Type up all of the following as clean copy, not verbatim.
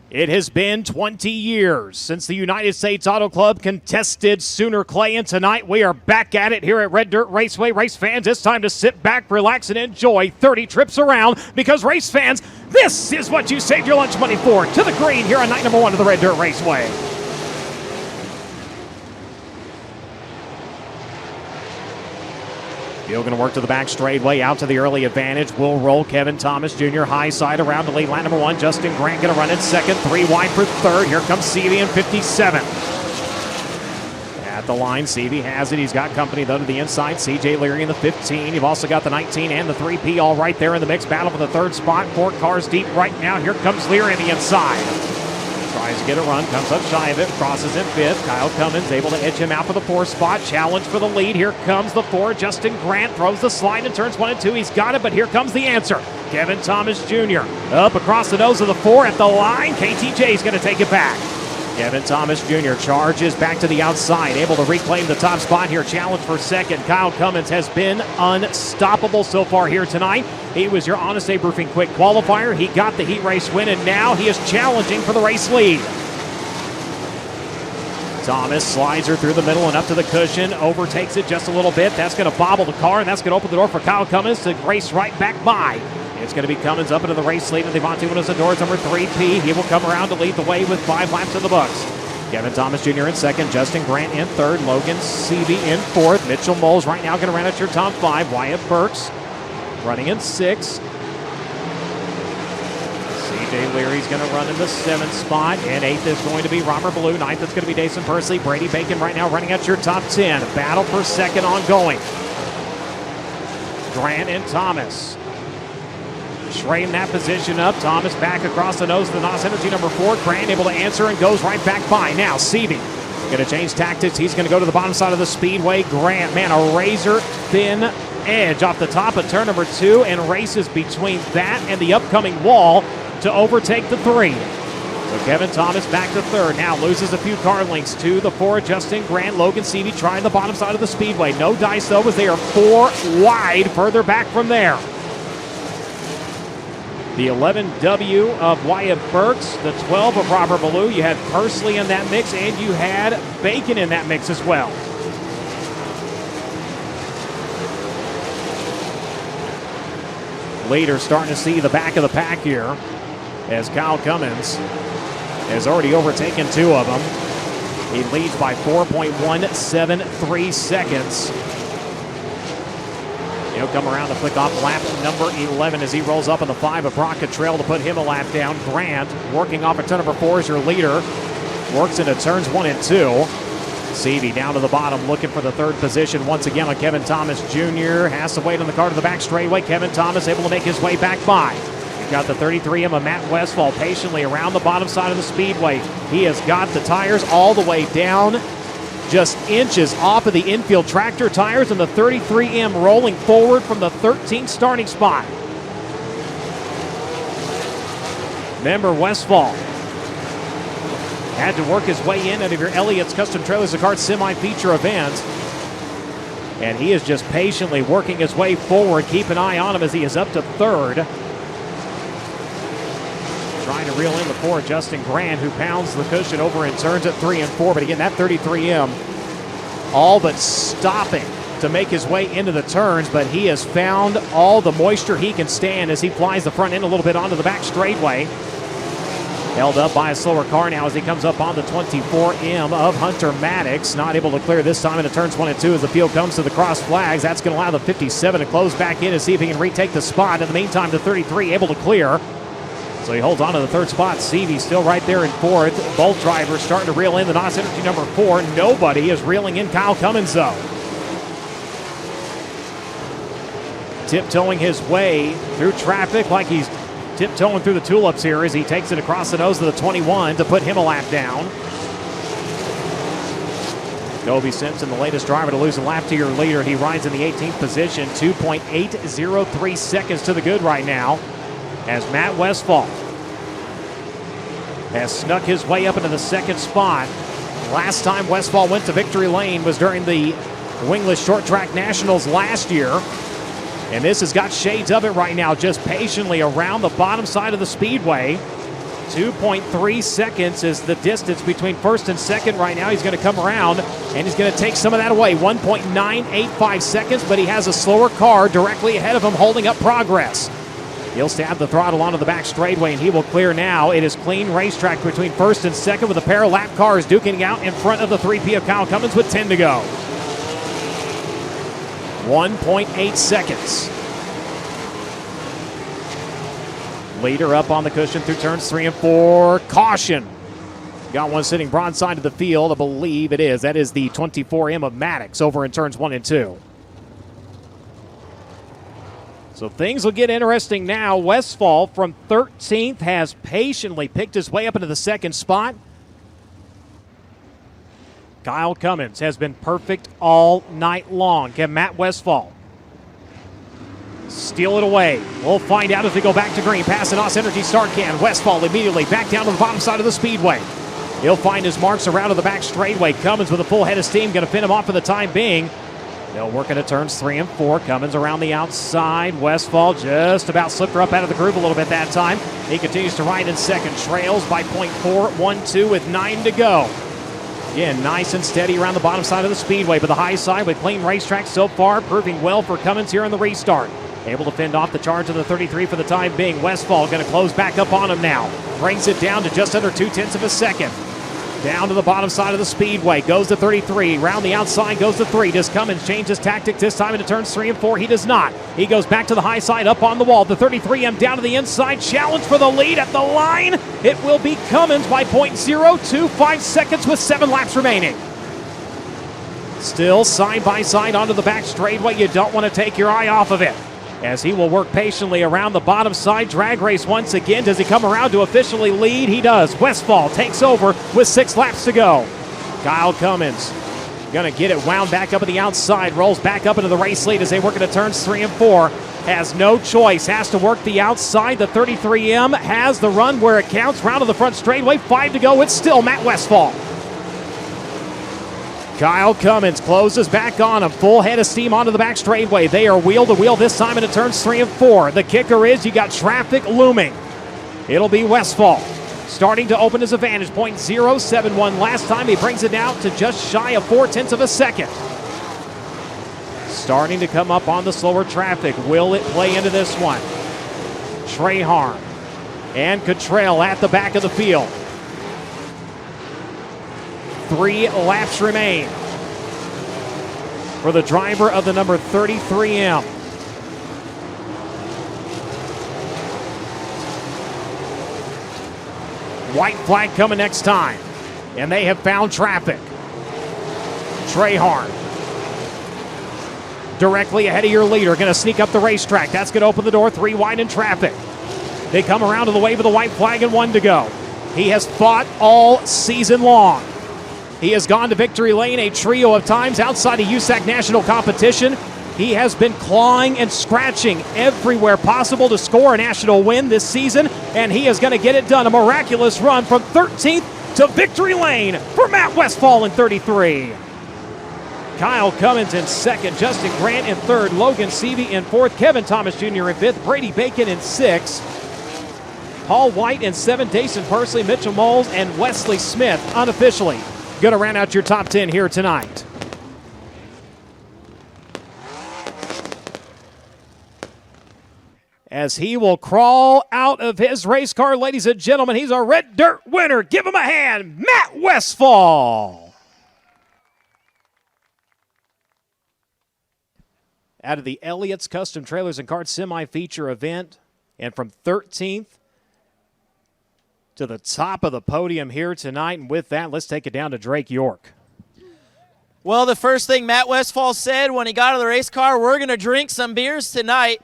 It has been 20 years since the United States Auto Club contested Sooner Clay, and tonight we are back at it here at Red Dirt Raceway. Race fans, it's time to sit back, relax, and enjoy 30 trips around, because race fans, this is what you saved your lunch money for. To the green here on night number one of the Red Dirt Raceway. Field going to work to the back straightaway, out to the early advantage. Will roll Kevin Thomas Jr. high side around to lead lap number one. Justin Grant going to run in second, 3 wide for third. Here comes Seavey in 57. At the line, Seavey has it. He's got company though to the inside. CJ Leary in the 15. You've also got the 19 and the 3P all right there in the mix. Battle for the third spot. 4 cars deep right now. Here comes Leary on the inside. Tries to get a run, comes up shy of it, crosses in 5th. Kyle Cummins able to edge him out for the 4th spot. Challenge for the lead. Here comes the 4. Justin Grant throws the slide in turns 1 and 2. He's got it, but here comes the answer. Kevin Thomas Jr. up across the nose of the 4 at the line. KTJ is going to take it back. Kevin Thomas Jr. charges back to the outside, able to reclaim the top spot here. Challenge for second. Kyle Cummins has been unstoppable so far here tonight. He was your Honest Abe Roofing Quick qualifier. He got the heat race win, and now he is challenging for the race lead. Thomas slides her through the middle and up to the cushion, overtakes it just a little bit. That's going to bobble the car, and that's going to open the door for Kyle Cummins to race right back by. It's going to be Cummins up into the race lead, and Devontae Winners number 3P. He will come around to lead the way with 5 laps in the books. Kevin Thomas Jr. in second, Justin Grant in third, Logan Seavey in fourth. Mitchell Moles right now going to run at your top 5. Wyatt Burks running in 6th. CJ Leary's going to run in the 7th spot, and 8th is going to be Robert Ballou. 9th is going to be Jason Persley. Brady Bacon right now running at your top 10. Battle for second ongoing. Grant and Thomas trading that position up. Thomas back across the nose of the NOS Energy number 4. Grant able to answer and goes right back by. Now Seavey going to change tactics. He's going to go to the bottom side of the speedway. Grant, man, a razor thin edge off the top of turn number 2 and races between that and the upcoming wall to overtake the 3. So Kevin Thomas back to third. Now loses a few car lengths to the 4. Justin Grant, Logan Seavey trying the bottom side of the speedway. No dice though, as they are 4 wide further back from there. The 11W of Wyatt Burks, the 12 of Robert Ballou. You had Persley in that mix, and you had Bacon in that mix as well. Leader starting to see the back of the pack here, as Kyle Cummins has already overtaken 2 of them. He leads by 4.173 seconds. He'll come around to flick off lap number 11 as he rolls up on the 5 of Brock Cottrell to put him a lap down. Grant working off at turn number 4 as your leader. Works into turns 1 and 2. Seavey down to the bottom looking for the 3rd position once again on Kevin Thomas Jr. Has to wait on the car to the back straightaway. Kevin Thomas able to make his way back by. You've got the 33M of Matt Westfall patiently around the bottom side of the speedway. He has got the tires all the way down, just inches off of the infield tractor tires, and the 33M rolling forward from the 13th starting spot. Remember, Westfall had to work his way in out of your Elliott's Custom Trailers and Carts semi-feature event, and he is just patiently working his way forward. Keep an eye on him as he is up to 3rd. Trying to reel in the 4, Justin Grant, who pounds the cushion over in turns at 3 and 4. But again, that 33M all but stopping to make his way into the turns, but he has found all the moisture he can stand as he flies the front end a little bit onto the back straightway. Held up by a slower car now as he comes up on the 24M of Hunter Maddox. Not able to clear this time into turns 1 and 2 as the field comes to the cross flags. That's going to allow the 57 to close back in and see if he can retake the spot. In the meantime, the 33 able to clear. So he holds on to the 3rd spot. Seavey still right there in 4th. Both drivers starting to reel in the NOS Energy number 4. Nobody is reeling in Kyle Cummins though. Tiptoeing his way through traffic like he's tiptoeing through the tulips here as he takes it across the nose of the 21 to put him a lap down. Kobe Simpson, the latest driver to lose a lap to your leader. He rides in the 18th position. 2.803 seconds to the good right now, as Matt Westfall has snuck his way up into the 2nd spot. Last time Westfall went to victory lane was during the Wingless Short Track Nationals last year. And this has got shades of it right now, just patiently around the bottom side of the speedway 2.3 seconds is the distance between first and second right now. He's going to come around, and he's going to take some of that away. 1.985 seconds, but he has a slower car directly ahead of him holding up progress. He'll stab the throttle onto the back straightaway, and he will clear now. It is clean racetrack between first and second with a pair of lap cars duking out in front of the 3P of Kyle Cummins with 10 to go. 1.8 seconds. Leader up on the cushion through turns 3 and 4. Caution. Got one sitting broadside of the field, I believe it is. That is the 24M of Maddox over in turns 1 and 2. So things will get interesting now. Westfall from 13th has patiently picked his way up into the second spot. Kyle Cummins has been perfect all night long. Can Matt Westfall steal it away? We'll find out as we go back to green. Passing Os Energy start can. Westfall immediately back down to the bottom side of the speedway. He'll find his marks around to the back straightaway. Cummins with a full head of steam, going to fin him off for the time being. They'll work into turns 3 and 4. Cummins around the outside. Westfall just about slipped her up out of the groove a little bit that time. He continues to ride in second. Trails by 0.4, 1-2 with 9 to go. Again, nice and steady around the bottom side of the speedway, but the high side with clean racetrack so far, proving well for Cummins here in the restart. Able to fend off the charge of the 33 for the time being. Westfall going to close back up on him now. Brings it down to just under 0.2 of a second. Down to the bottom side of the speedway. Goes to 33. Round the outside goes to 3. Does Cummins change his tactic this time into turns 3 and 4? He does not. He goes back to the high side up on the wall. The 33M down to the inside. Challenge for the lead at the line. It will be Cummins by 0.025 seconds with 7 laps remaining. Still side by side onto the back straightaway. You don't want to take your eye off of it, as he will work patiently around the bottom side. Drag race once again. Does he come around to officially lead? He does. Westfall takes over with 6 laps to go. Kyle Cummins going to get it wound back up at the outside. Rolls back up into the race lead as they work into turns 3 and 4. Has no choice. Has to work the outside. The 33M has the run where it counts. Round to the front straightaway. 5 to go. It's still Matt Westfall. Kyle Cummins closes back on him. Full head of steam onto the back straightaway. They are wheel to wheel this time into turns 3 and 4. The kicker is you got traffic looming. It'll be Westfall starting to open his advantage. 0.071 last time. He brings it down to just shy of 0.4 of a second. Starting to come up on the slower traffic. Will it play into this one? Treharn and Cottrell at the back of the field. 3 laps remain for the driver of the number 33M. White flag coming next time, and they have found traffic. Treharn directly ahead of your leader, going to sneak up the racetrack. That's going to open the door, 3 wide in traffic. They come around to the wave of the white flag and 1 to go. He has fought all season long. He has gone to victory lane a trio of times outside of USAC national competition. He has been clawing and scratching everywhere possible to score a national win this season, and he is going to get it done. A miraculous run from 13th to victory lane for Matt Westfall in 33. Kyle Cummins in second, Justin Grant in third, Logan Seavey in fourth, Kevin Thomas Jr. in fifth, Brady Bacon in sixth, Paul White in seventh, Jason Persley, Mitchell Moles, and Wesley Smith unofficially going to round out your top 10 here tonight. As he will crawl out of his race car, ladies and gentlemen, he's a Red Dirt winner. Give him a hand, Matt Westfall. Out of the Elliott's Custom Trailers and Carts semi-feature event, and from 13th to the top of the podium here tonight. And with that, let's take it down to Drake York. Well, the first thing Matt Westfall said when he got out of the race car, we're going to drink some beers tonight.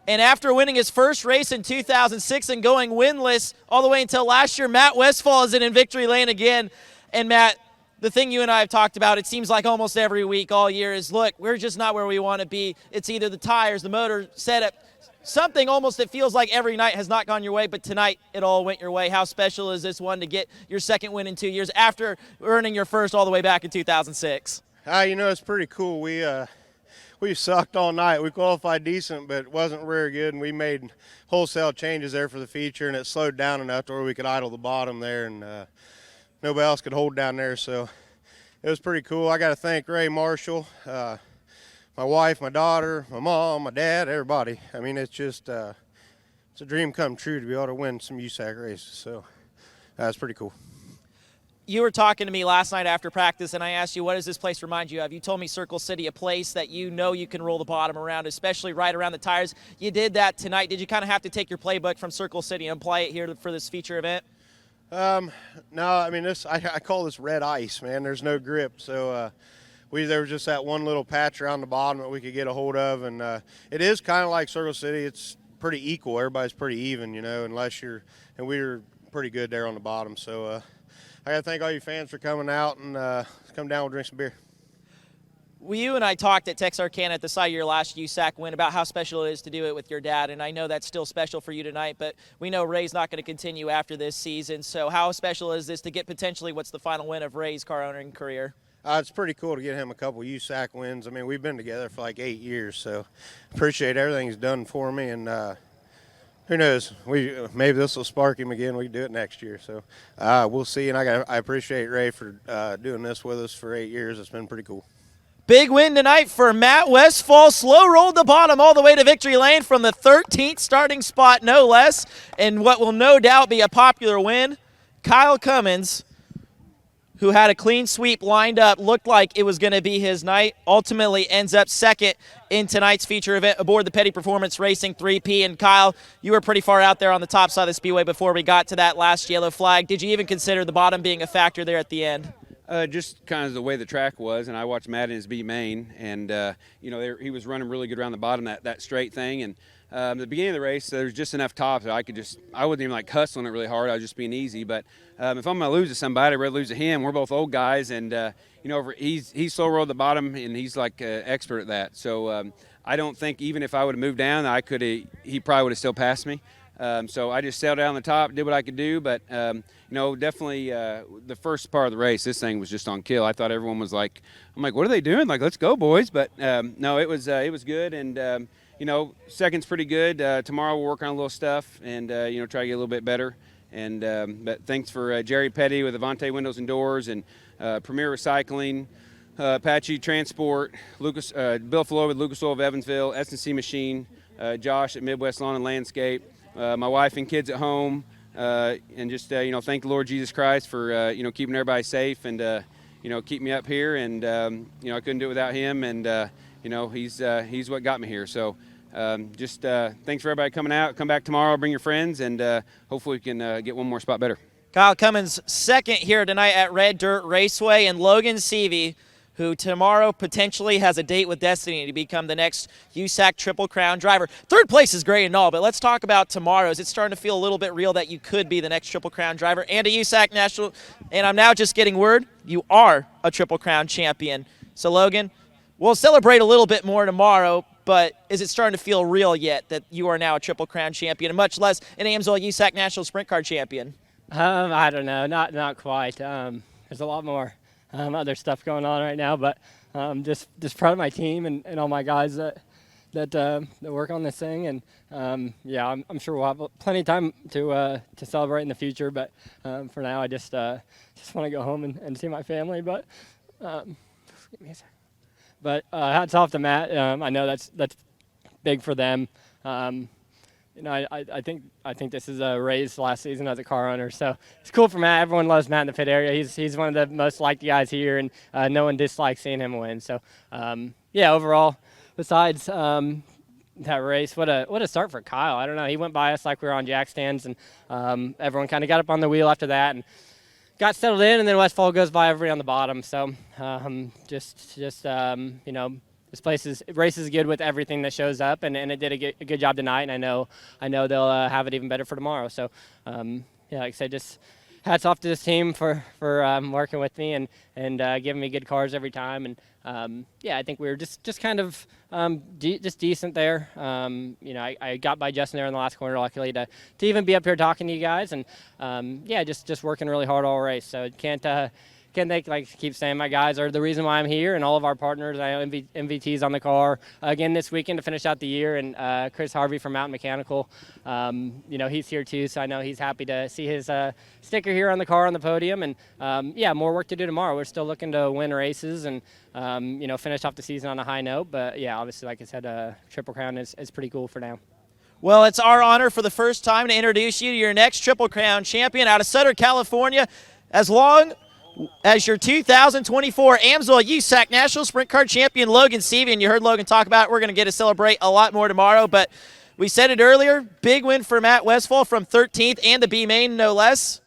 And after winning his first race in 2006 and going winless all the way until last year, Matt Westfall is in victory lane again. And Matt, the thing you and I have talked about, it seems like almost every week all year is, look, we're just not where we want to be. It's either the tires, the motor, setup, something almost it feels like every night has not gone your way, but tonight it all went your way. How special is this one to get your second win in 2 years after earning your first all the way back in 2006? You know, it's pretty cool. We we sucked all night. We qualified decent, but it wasn't very good, and we made wholesale changes there for the feature, and it slowed down enough to where we could idle the bottom there, and nobody else could hold down there. So it was pretty cool. I got to thank Ray Marshall, my wife, my daughter, my mom, my dad, everybody. I mean, it's just it's a dream come true to be able to win some USAC races. So that's pretty cool. You were talking to me last night after practice, and I asked you, what does this place remind you of? You told me Circle City, a place that you know you can roll the bottom around, especially right around the tires. You did that tonight. Did you kind of have to take your playbook from Circle City and apply it here for this feature event? No, I mean, I call this red ice, man. There's no grip. So there was just that one little patch around the bottom that we could get a hold of. And it is kind of like Circle City. It's pretty equal. Everybody's pretty even, you know, and we were pretty good there on the bottom. So, I got to thank all you fans for coming out and come down and drink some beer. Well, you and I talked at Texarkana at the side of your last USAC win about how special it is to do it with your dad, and I know that's still special for you tonight, but we know Ray's not going to continue after this season, so how special is this to get potentially what's the final win of Ray's car owning career? It's pretty cool to get him a couple USAC wins. I mean, we've been together for like 8 years, so appreciate everything he's done for me, and who knows? Maybe this will spark him again. We can do it next year. So we'll see. And I appreciate Ray for doing this with us for 8 years. It's been pretty cool. Big win tonight for Matt Westfall. Slow rolled the bottom all the way to victory lane from the 13th starting spot, no less. And what will no doubt be a popular win, Kyle Cummins, who had a clean sweep lined up, looked like it was going to be his night, ultimately ends up second in tonight's feature event aboard the Petty Performance Racing 3P. And Kyle, you were pretty far out there on the top side of the speedway before we got to that last yellow flag. Did you even consider the bottom being a factor there at the end? Just kind of the way the track was, and I watched Matt in his B main, and you know, he was running really good around the bottom, that straight thing. And at the beginning of the race, there was just enough top that I wasn't even like hustling it really hard. I was just being easy. But if I'm going to lose to somebody, I'd rather lose to him. We're both old guys, and you know, he's slow rolled the bottom, and he's like expert at that. So I don't think even if I would have moved down, he probably would have still passed me. So I just sailed down the top, did what I could do, but you know, definitely the first part of the race, this thing was just on kill. I thought everyone was like, I'm like, what are they doing? Like, let's go, boys. But no, it was good, and you know, second's pretty good. Tomorrow we'll work on a little stuff and you know, try to get a little bit better. And but thanks for Jerry Petty with Avante Windows and Doors, and Premier Recycling, Apache Transport, Lucas, Bill Floyd with Lucas Oil of Evansville, S&C Machine, Josh at Midwest Lawn and Landscape, my wife and kids at home, and just you know, thank the Lord Jesus Christ for you know, keeping everybody safe and you know, keep me up here. And you know, I couldn't do it without him, and you know, he's what got me here. So just thanks for everybody coming out. Come back tomorrow, bring your friends, and hopefully we can get one more spot better. Kyle Cummins second here tonight at Red Dirt Raceway, and Logan Seavey, who tomorrow potentially has a date with destiny to become the next USAC Triple Crown driver. Third place is great and all, but let's talk about tomorrow. Is it starting to feel a little bit real that you could be the next Triple Crown driver and a USAC National? And I'm now just getting word you are a Triple Crown champion. So, Logan, we'll celebrate a little bit more tomorrow, but is it starting to feel real yet that you are now a Triple Crown champion, and much less an AMSOIL USAC National Sprint Car champion? I don't know, not quite. There's a lot more other stuff going on right now, but just proud of my team and all my guys that work on this thing. And yeah, I'm sure we'll have plenty of time to celebrate in the future. But for now, I just want to go home and see my family. But give me a second. But hats off to Matt. I know that's big for them. You know, I think this is a Ray's last season as a car owner, so it's cool for Matt. Everyone loves Matt in the pit area. He's one of the most liked guys here, and no one dislikes seeing him win. So yeah, overall, besides that race, what a start for Kyle. I don't know. He went by us like we were on jack stands, and everyone kind of got up on the wheel after that and got settled in, and then Westfall goes by everybody on the bottom. So just you know, this race is good with everything that shows up, and it did a good job tonight, and I know they'll have it even better for tomorrow. So yeah, like I said, just hats off to this team for working with me and giving me good cars every time. And yeah, I think we were just kind of just decent there. You know, I got by Justin there in the last corner, luckily to even be up here talking to you guys, and yeah, just working really hard all race. So can't Ken, they like to keep saying my guys are the reason why I'm here, and all of our partners. I know MVT's on the car again this weekend to finish out the year, and Chris Harvey from Mountain Mechanical, he's here too, so I know he's happy to see his sticker here on the car on the podium. And yeah, more work to do tomorrow. We're still looking to win races and finish off the season on a high note. But yeah, obviously, like I said, Triple Crown is pretty cool for now. Well, it's our honor for the first time to introduce you to your next Triple Crown champion out of Sutter, California, as long as your 2024 AMSOIL USAC National Sprint Car Champion, Logan Seavey. And you heard Logan talk about it. We're going to get to celebrate a lot more tomorrow. But we said it earlier, big win for Matt Westfall from 13th and the B main, no less.